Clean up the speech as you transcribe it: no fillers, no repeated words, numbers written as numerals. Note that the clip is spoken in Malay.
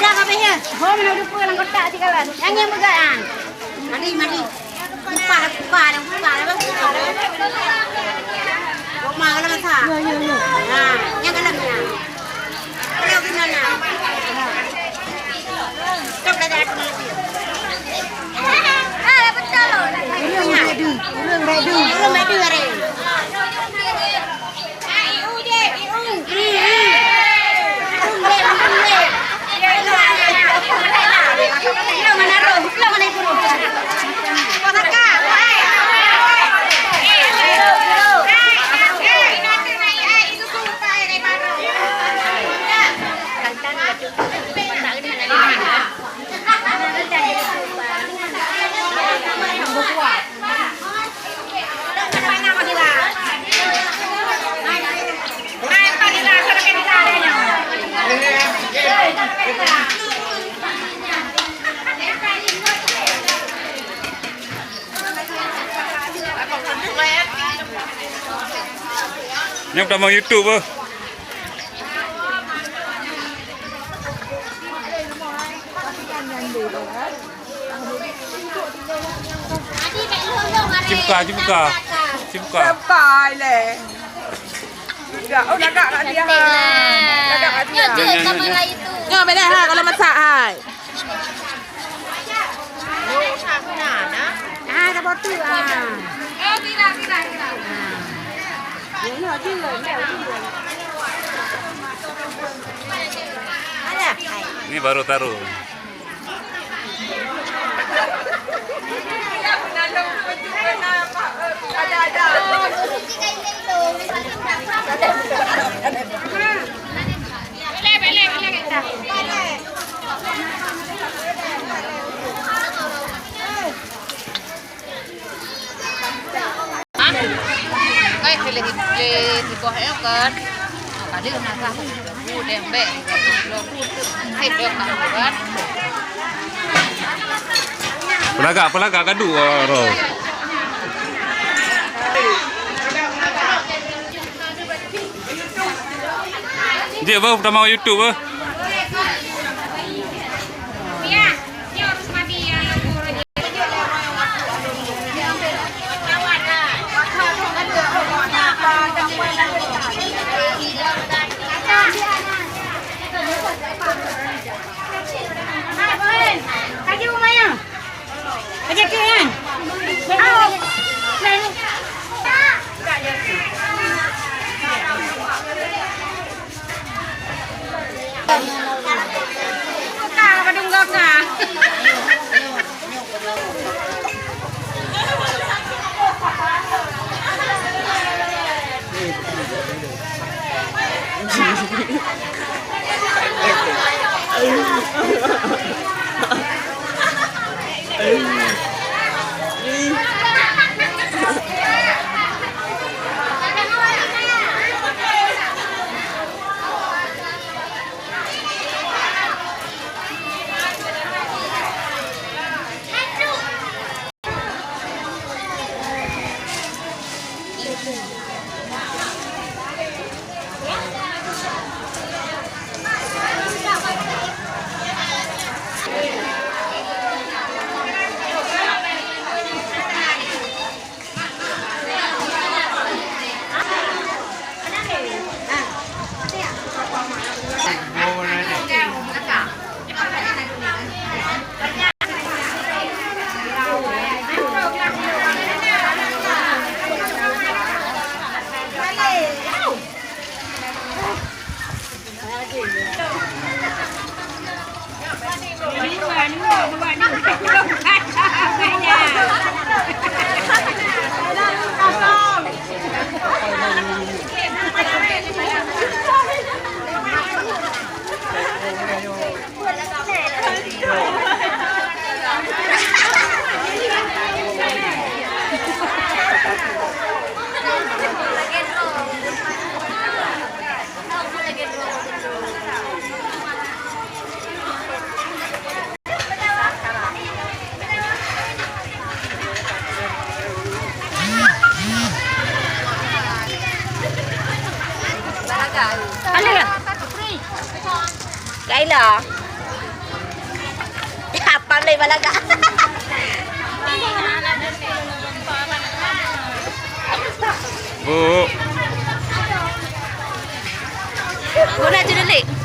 dah kabehnya. Ho mana udah pulang kotak tikalan. Yang begaan. Mari. Lupa. Rumah kalau masak. Nah, yang dalamnya. Kalau gimana? Coba dah aku lagi. Dapat calon. Urang bedu are. Nyok dah mau YouTube ah. Cipka. Sampai leh. Dah kat dia. Nyo boleh ha kalau masak hai. Dah botol ah. Tidak. Ini baru taruh. Pilih di bawahnya kan tadi kenapa dembek kan Pelagak kadu ro. Dia baru pertama YouTube ah. Đây là Lay balaga. Bu. Muna dulu, Lay.